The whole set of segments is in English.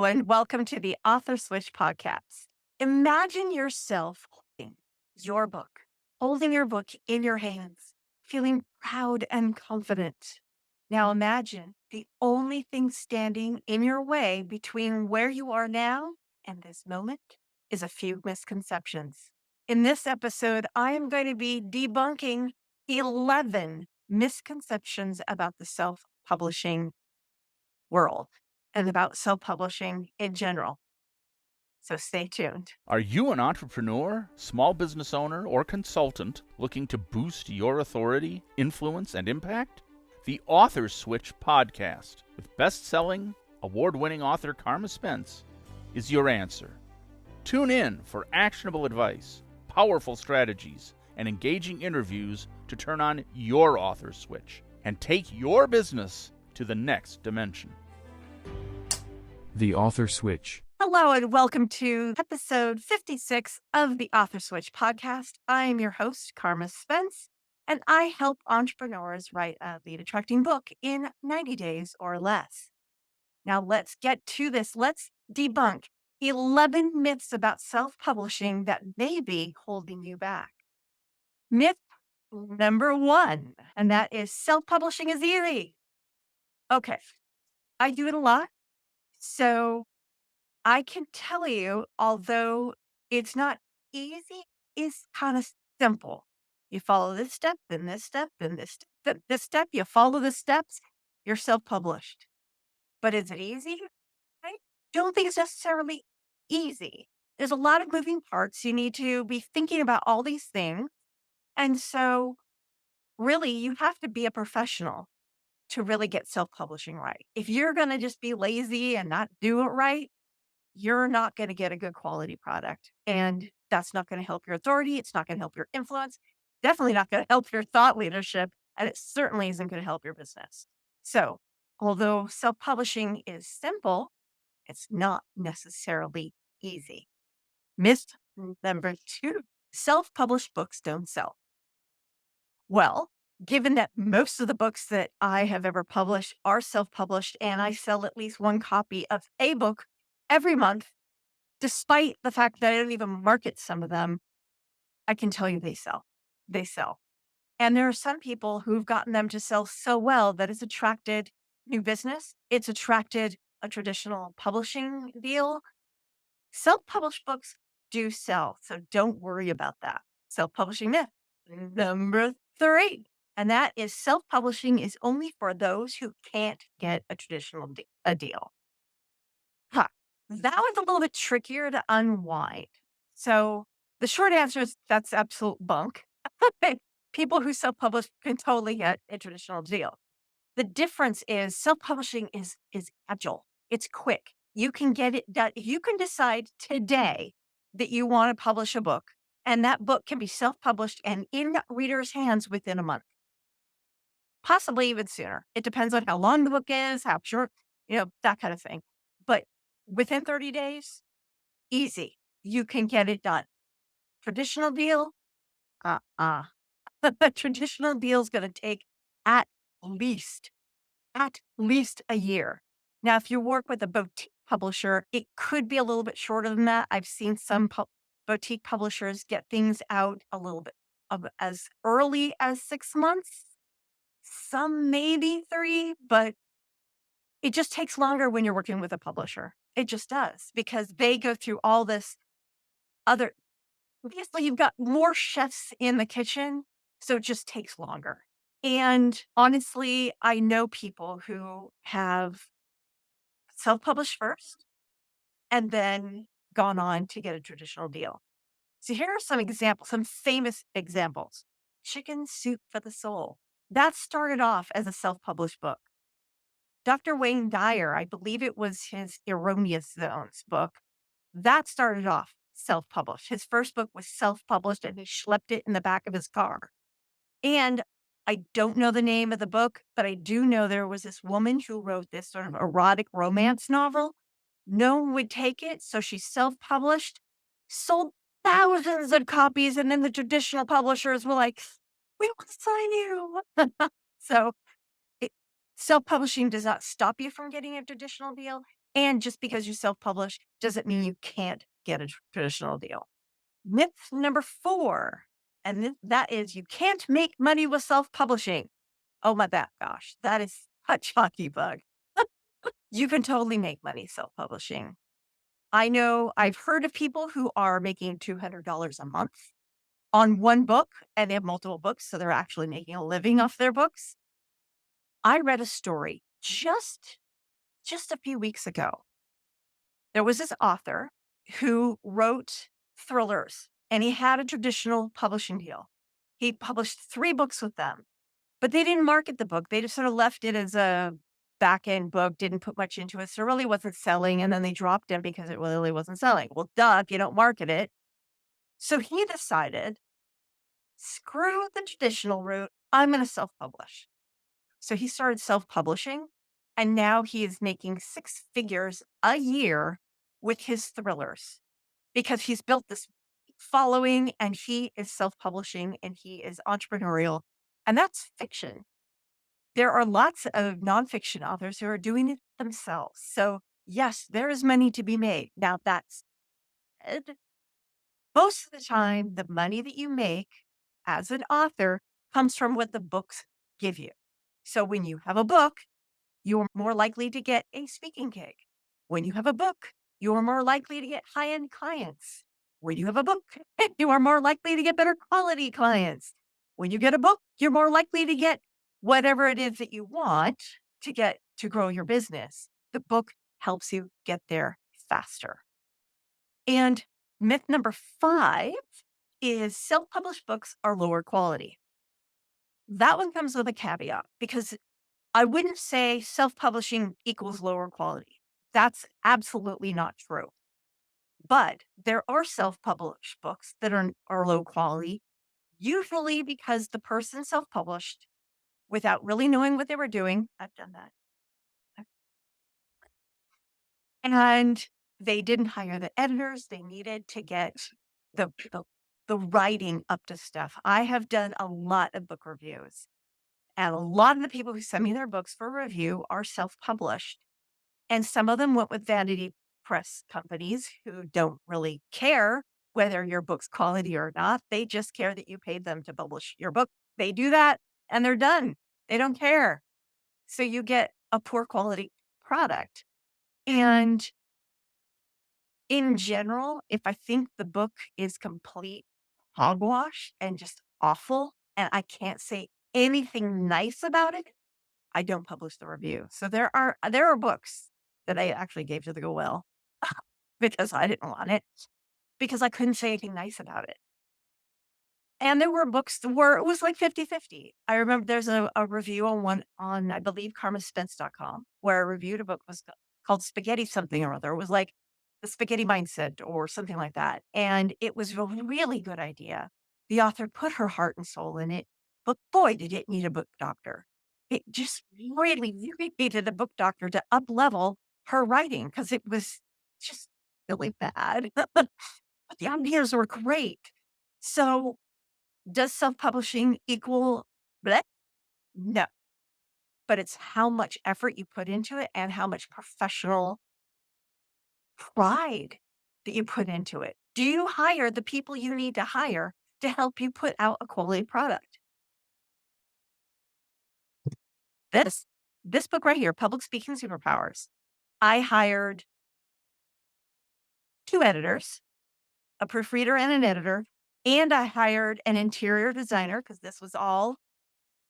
Hello, and welcome to the Author Switch podcast. Imagine yourself holding your book in your hands, feeling proud and confident. Now imagine the only thing standing in your way between where you are now and this moment is a few misconceptions. In this episode, I am going to be debunking 11 misconceptions about the self publishing world and about self publishing in general. So stay tuned. Are you an entrepreneur, small business owner, or consultant looking to boost your authority, influence, and impact? The Author Switch podcast with best-selling, award-winning author Carma Spence is your answer. Tune in for actionable advice, powerful strategies, and engaging interviews to turn on your author switch and take your business to the next dimension. The Author Switch. Hello, and welcome to episode 56 of the Author Switch podcast. I am your host, Carma Spence, and I help entrepreneurs write a lead attracting book in 90 days or less. Now, let's get to this. Let's debunk 11 myths about self publishing that may be holding you back. Myth number one, and that is self publishing is easy. Okay, I do it a lot. So I can tell you, although it's not easy, it's kind of simple. You follow this step, then this step, then this step, you follow the steps, you're self-published. But is it easy? I don't think it's necessarily easy. There's a lot of moving parts. You need to be thinking about all these things. And so really, you have to be a professional to really get self-publishing right. If you're going to just be lazy and not do it right, you're not going to get a good quality product. And that's not going to help your authority. It's not going to help your influence. Definitely not going to help your thought leadership. And it certainly isn't going to help your business. So, although self publishing is simple, it's not necessarily easy. Myth number two, self published books don't sell. Well, given that most of the books that I have ever published are self published, and I sell at least one copy of a book every month, despite the fact that I don't even market some of them, I can tell you they sell. They sell. And there are some people who've gotten them to sell so well that it's attracted new business. It's attracted a traditional publishing deal. Self-published books do sell, so don't worry about that. Self-publishing myth. Number three, and that is self-publishing is only for those who can't get a traditional deal. Huh. That was a little bit trickier to unwind. So the short answer is that's absolute bunk. People who self-publish can totally get a traditional deal. The difference is self-publishing is agile. It's quick. You can get it done. If you can decide today that you want to publish a book, and that book can be self-published and in readers' hands within a month, possibly even sooner. It depends on how long the book is, how short, that kind of thing. But within 30 days, easy. You can get it done. Traditional deal? The traditional deal is going to take at least a year. Now, if you work with a boutique publisher, it could be a little bit shorter than that. I've seen some boutique publishers get things out a little bit as early as 6 months. Some maybe 3, but it just takes longer when you're working with a publisher. It just does, because they go through all this other, obviously you've got more chefs in the kitchen, so it just takes longer. And honestly, I know people who have self-published first and then gone on to get a traditional deal. So here are some examples, some famous examples. Chicken Soup for the Soul. That started off as a self-published book. Dr. Wayne Dyer, I believe it was his Erroneous Zones book, that started off self-published. His first book was self-published and he schlepped it in the back of his car. And I don't know the name of the book, but I do know there was this woman who wrote this sort of erotic romance novel. No one would take it, so she self-published, sold thousands of copies, and then the traditional publishers were like, we want to sign you. So self-publishing does not stop you from getting a traditional deal. And just because you self-publish doesn't mean you can't get a traditional deal. Myth number 4, and that is you can't make money with self-publishing. Oh my gosh, that is a chalky bug. You can totally make money self-publishing. I know I've heard of people who are making $200 a month on one book, and they have multiple books, so they're actually making a living off their books. I read a story just a few weeks ago. There was this author who wrote thrillers, and he had a traditional publishing deal. He published 3 books with them, but they didn't market the book. They just sort of left it as a back end book, didn't put much into it, so it really wasn't selling, and then they dropped it because it really wasn't selling. Well, duh, if you don't market it. So he decided, screw the traditional route, I'm gonna self-publish. So he started self-publishing, and now he is making 6 figures a year with his thrillers because he's built this following and he is self-publishing and he is entrepreneurial, and that's fiction. There are lots of nonfiction authors who are doing it themselves. So, yes, there is money to be made. Now, that's said, most of the time, the money that you make as an author comes from what the books give you. So, when you have a book, you're more likely to get a speaking gig. When you have a book, you're more likely to get high end clients. When you have a book, you are more likely to get better quality clients. When you get a book, you're more likely to get whatever it is that you want to get to grow your business. The book helps you get there faster. And myth number 5 is self published books are lower quality. That one comes with a caveat because I wouldn't say self-publishing equals lower quality. That's absolutely not true. But there are self-published books that are low quality, usually because the person self-published without really knowing what they were doing. I've done that. And they didn't hire the editors they needed to get the the, the writing up to stuff. I have done a lot of book reviews, and a lot of the people who send me their books for review are self-published. And some of them went with vanity press companies who don't really care whether your book's quality or not. They just care that you paid them to publish your book. They do that and they're done. They don't care. So you get a poor quality product. And in general, if I think the book is complete hogwash and just awful, and I can't say anything nice about it, I don't publish the review. So there are books that I actually gave to the Goodwill because I didn't want it, because I couldn't say anything nice about it. And there were books where it was like 50-50. I remember there's a review on one on, I believe, karmaspence.com, where I reviewed a book called Spaghetti something or other. It was like the spaghetti mindset or something like that. And it was a really good idea. The author put her heart and soul in it, but boy, did it need a book doctor. It just really needed a book doctor to up level her writing because it was just really bad. But the ideas were great. So does self-publishing equal bleh? No, but it's how much effort you put into it and how much professional pride that you put into it. Do you hire the people you need to hire to help you put out a quality product? This this book right here, Public Speaking Superpowers. I hired 2 editors, a proofreader and an editor, and I hired an interior designer because this was all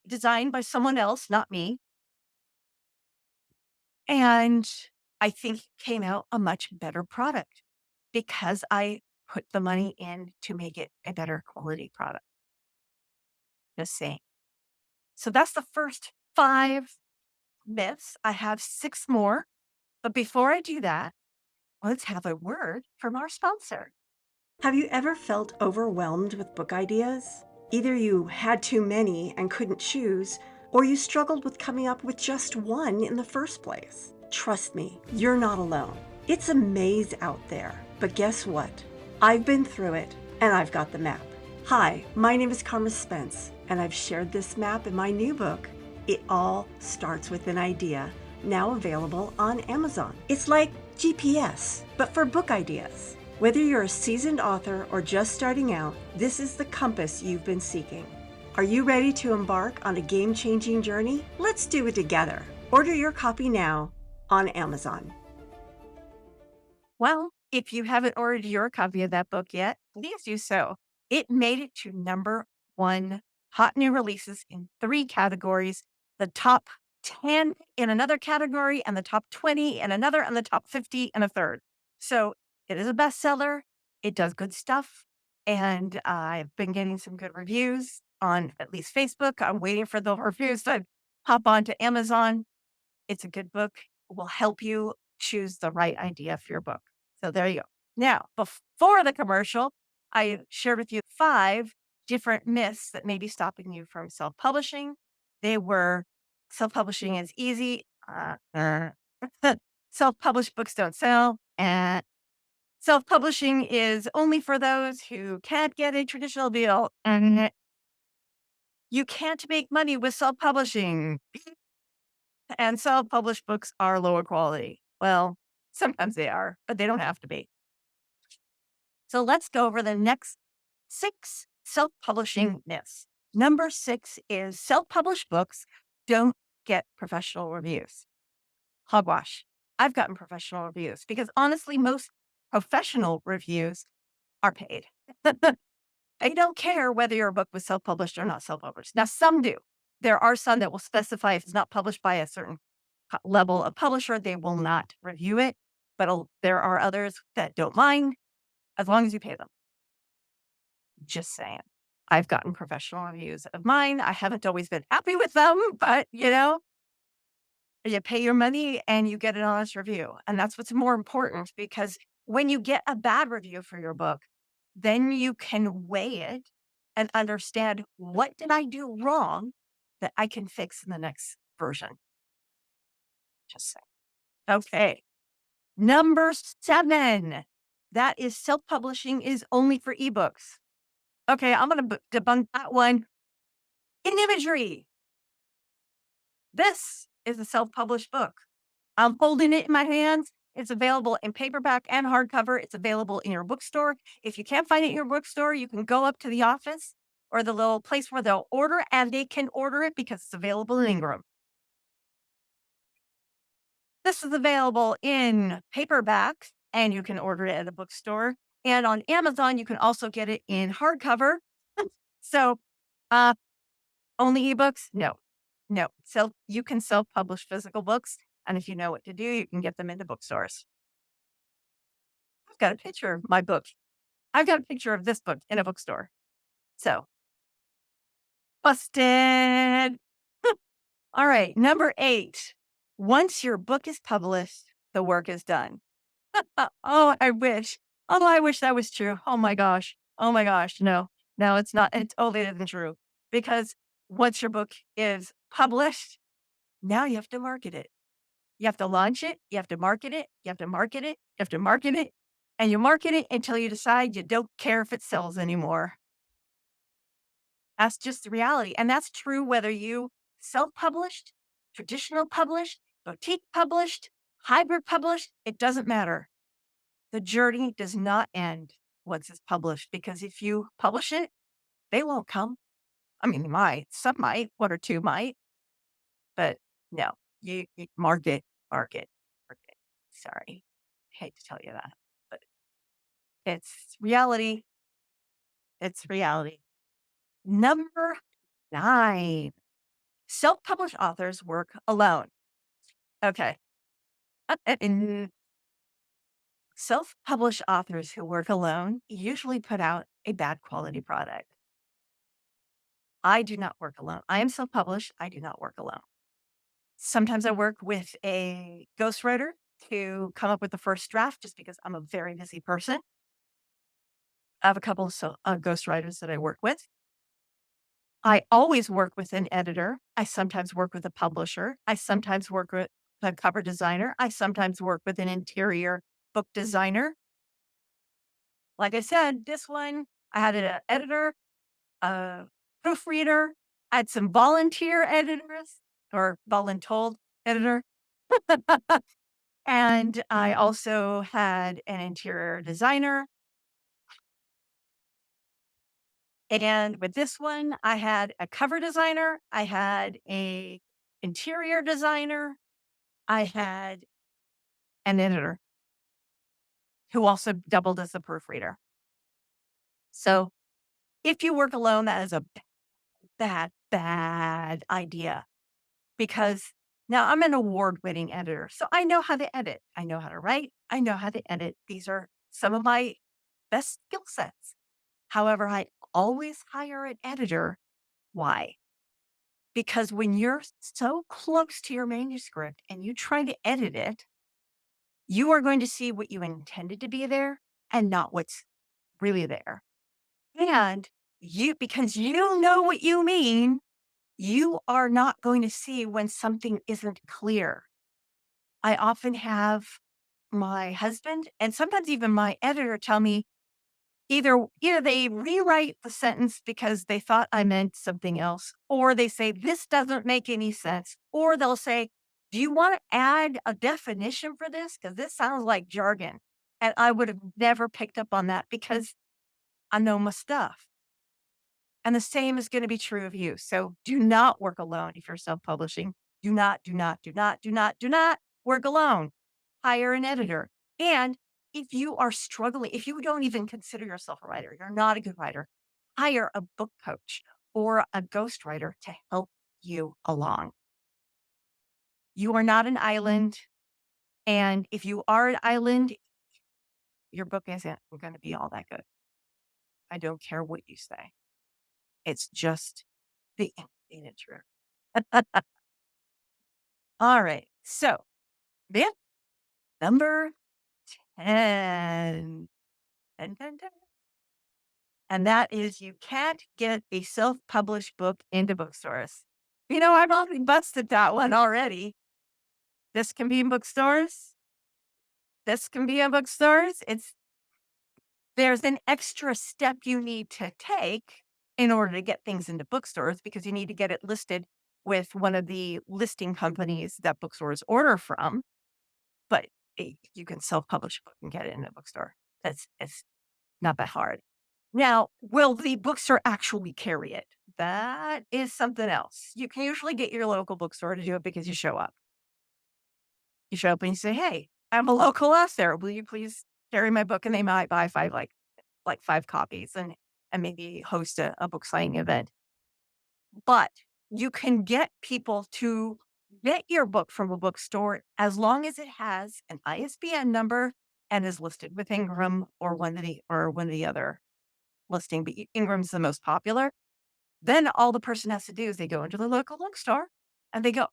designed by someone else, not me. And I think it came out a much better product because I put the money in to make it a better quality product. Just saying. So that's the first 5 myths. I have 6 more. But before I do that, let's have a word from our sponsor. Have you ever felt overwhelmed with book ideas? Either you had too many and couldn't choose, or you struggled with coming up with just one in the first place. Trust me, you're not alone. It's a maze out there, but guess what? I've been through it, and I've got the map. Hi, my name is Carma Spence, and I've shared this map in my new book, It All Starts with an Idea, now available on Amazon. It's like GPS, but for book ideas. Whether you're a seasoned author or just starting out, this is the compass you've been seeking. Are you ready to embark on a game-changing journey? Let's do it together. Order your copy now on Amazon. Well, if you haven't ordered your copy of that book yet, please do so. It made it to #1 hot new releases in 3 categories, the top 10 in another category, and the top 20 in another, and the top 50 in a third. So it is a bestseller. It does good stuff. And I've been getting some good reviews on at least Facebook. I'm waiting for the reviews to hop onto Amazon. It's a good book. It will help you choose the right idea for your book. So there you go. Now, before the commercial, I shared with you 5 different myths that may be stopping you from self-publishing. They were self-publishing is easy. Self-published books don't sell. And self-publishing is only for those who can't get a traditional deal. And you can't make money with self-publishing. And self-published books are lower quality. Well, sometimes they are, but they don't have to be. So let's go over the next 6 self-publishing myths. Number 6 is self-published books don't get professional reviews. Hogwash. I've gotten professional reviews because honestly, most professional reviews are paid. I don't care whether your book was self-published or not self-published. Now, some do. There are some that will specify if it's not published by a certain level of publisher, they will not review it. But there are others that don't mind as long as you pay them. Just saying. I've gotten professional reviews of mine. I haven't always been happy with them, but you pay your money and you get an honest review. And that's what's more important because when you get a bad review for your book, then you can weigh it and understand what did I do wrong that I can fix in the next version. Just saying. Okay. Number 7. That is self-publishing is only for ebooks. Okay, I'm going to debunk that one. In imagery. This is a self-published book. I'm holding it in my hands. It's available in paperback and hardcover. It's available in your bookstore. If you can't find it in your bookstore, you can go up to the office or the little place where they'll order, and they can order it because it's available in Ingram. This is available in paperback, and you can order it at a bookstore. And on Amazon, you can also get it in hardcover. So, only ebooks? No, no. You can self-publish physical books, and if you know what to do, you can get them into bookstores. I've got a picture of my book. I've got a picture of this book in a bookstore. So, busted. All right, number 8. Once your book is published, the work is done. Oh, I wish. Oh, I wish that was true. Oh my gosh. Oh my gosh. No, no, it's not. It totally isn't true. Because once your book is published, now you have to market it. You have to launch it. You have to market it. You have to market it. You have to market it. And you market it until you decide you don't care if it sells anymore. That's just the reality. And that's true whether you self-published, traditional published, boutique published, hybrid published, it doesn't matter. The journey does not end once it's published because if you publish it, they won't come. I mean, they might. Some might. 1 or 2 might. But no, you market. Sorry. Hate to tell you that, but it's reality. It's reality. Number 9. Self-published authors work alone. Okay. And self-published authors who work alone usually put out a bad quality product. I do not work alone. I am self-published. I do not work alone. Sometimes I work with a ghostwriter to come up with the first draft just because I'm a very busy person. I have a couple of ghostwriters that I work with. I always work with an editor. I sometimes work with a publisher. I sometimes work with a cover designer. I sometimes work with an interior book designer. Like I said, this one, I had an editor, a proofreader, I had some volunteer editors or voluntold editor. And I also had an interior designer. And with this one, I had a cover designer, I had a interior designer, I had an editor who also doubled as a proofreader. So if you work alone, that is a bad idea because now I'm an award-winning editor. So I know how to edit. I know how to write. I know how to edit. These are some of my best skill sets. However, I always hire an editor. Why? Because when you're so close to your manuscript and you try to edit it, you are going to see what you intended to be there and not what's really there. And because you know what you mean, you are not going to see when something isn't clear. I often have my husband and sometimes even my editor tell me either they rewrite the sentence because they thought I meant something else, or they say this doesn't make any sense, or they'll say, "Do you want to add a definition for this? Because this sounds like jargon." And I would have never picked up on that because I know my stuff. And the same is going to be true of you. So do not work alone if you're self publishing. Do not work alone. Hire an editor. And if you are struggling, if you don't even consider yourself a writer, you're not a good writer, hire a book coach or a ghostwriter to help you along. You are not an island. And if you are an island, your book isn't going to be all that good. I don't care what you say. It's just the inconvenient truth. All right. So, myth number 10. 10, 10, 10. And that is you can't get a self published book into bookstores. I've already busted that one already. This can be in bookstores. This can be in bookstores. There's an extra step you need to take in order to get things into bookstores because you need to get it listed with one of the listing companies that bookstores order from. But you can self-publish a book and get it in a bookstore. It's not that hard. Now, will the bookstore actually carry it? That is something else. You can usually get your local bookstore to do it because you show up. You show up and you say, "Hey, I'm a local author. Will you please carry my book?" And they might buy five, like 5 copies and maybe host a book signing event. But you can get people to get your book from a bookstore as long as it has an ISBN number and is listed with Ingram or one of the other listing, but Ingram's the most popular. Then all the person has to do is they go into the local bookstore and they go,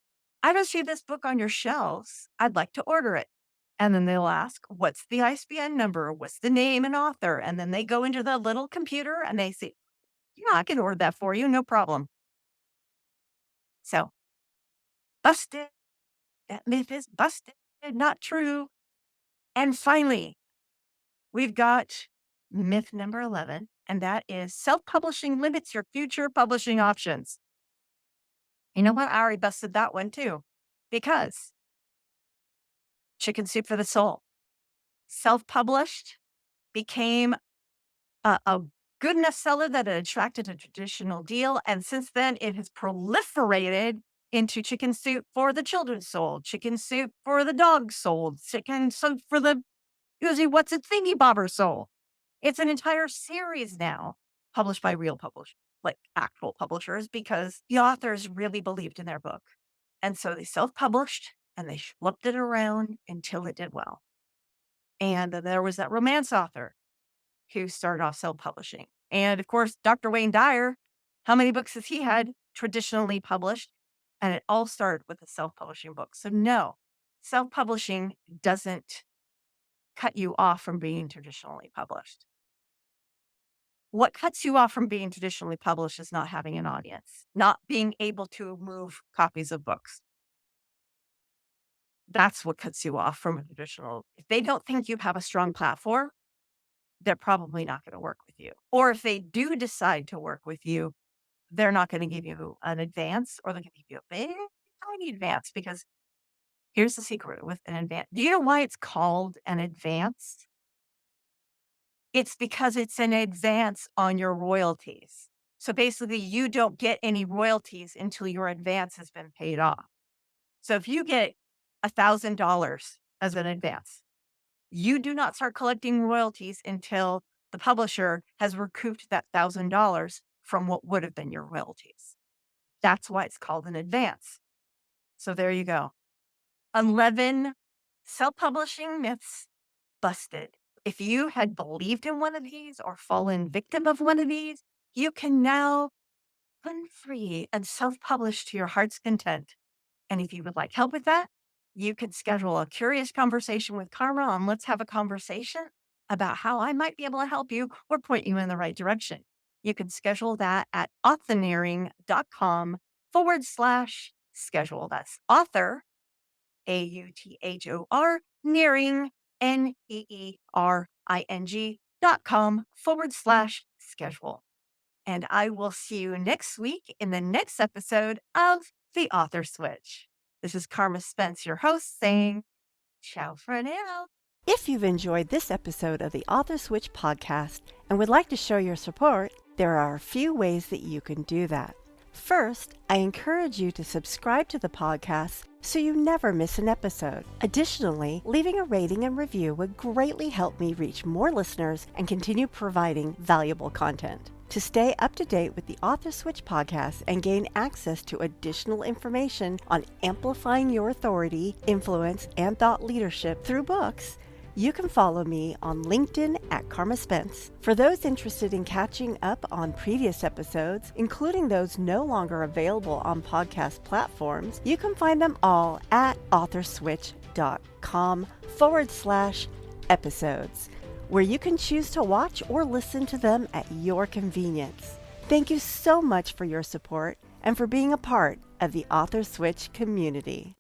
"I don't see this book on your shelves. I'd like to order it." And then they'll ask, "What's the ISBN number? What's the name and author?" And then they go into the little computer and they say, "Yeah, I can order that for you. No problem." So busted. That myth is busted. Not true. And finally, we've got myth number 11, and that is self publishing limits your future publishing options. You know what? I already busted that one too, because chicken soup for the soul. Self published became a good enough seller that it attracted a traditional deal. And since then, it has proliferated into chicken soup for the children's soul, chicken soup for the dog soul, chicken soup for the usually what's it thingy bobber soul. It's an entire series now published by real publishers, like actual publishers, because the authors really believed in their book. And so they self published and they flipped it around until it did well. And then there was that romance author who started off self publishing. And of course, Dr. Wayne Dyer, how many books has he had traditionally published? And it all started with a self publishing book. So, no, self publishing doesn't cut you off from being traditionally published. What cuts you off from being traditionally published is not having an audience, not being able to move copies of books. That's what cuts you off from a traditional. If they don't think you have a strong platform, they're probably not going to work with you. Or if they do decide to work with you, they're not going to give you an advance or they're going to give you a big, tiny advance because Here's the secret with an advance. Do you know why it's called an advance? It's because it's an advance on your royalties. So basically, you don't get any royalties until your advance has been paid off. So if you get $1,000 as an advance, you do not start collecting royalties until the publisher has recouped that $1,000 from what would have been your royalties. That's why it's called an advance. So there you go. 11 self-publishing myths busted. If you had believed in one of these or fallen victim of one of these, you can now run free and self-publish to your heart's content. And if you would like help with that, you can schedule a curious conversation with Carma on Let's Have a Conversation about how I might be able to help you or point you in the right direction. You can schedule that at authorneering.com/schedule. That's author, AUTHOR, nearing, NEERING.com/schedule. And I will see you next week in the next episode of The Author Switch. This is Carma Spence, your host, saying ciao for now. If you've enjoyed this episode of the Author Switch podcast and would like to show your support, there are a few ways that you can do that. First, I encourage you to subscribe to the podcast so you never miss an episode. Additionally, leaving a rating and review would greatly help me reach more listeners and continue providing valuable content. To stay up to date with the Author Switch podcast and gain access to additional information on amplifying your authority, influence, and thought leadership through books, you can follow me on LinkedIn at Carma Spence. For those interested in catching up on previous episodes, including those no longer available on podcast platforms, you can find them all at authorswitch.com/episodes, where you can choose to watch or listen to them at your convenience. Thank you so much for your support and for being a part of the Author Switch community.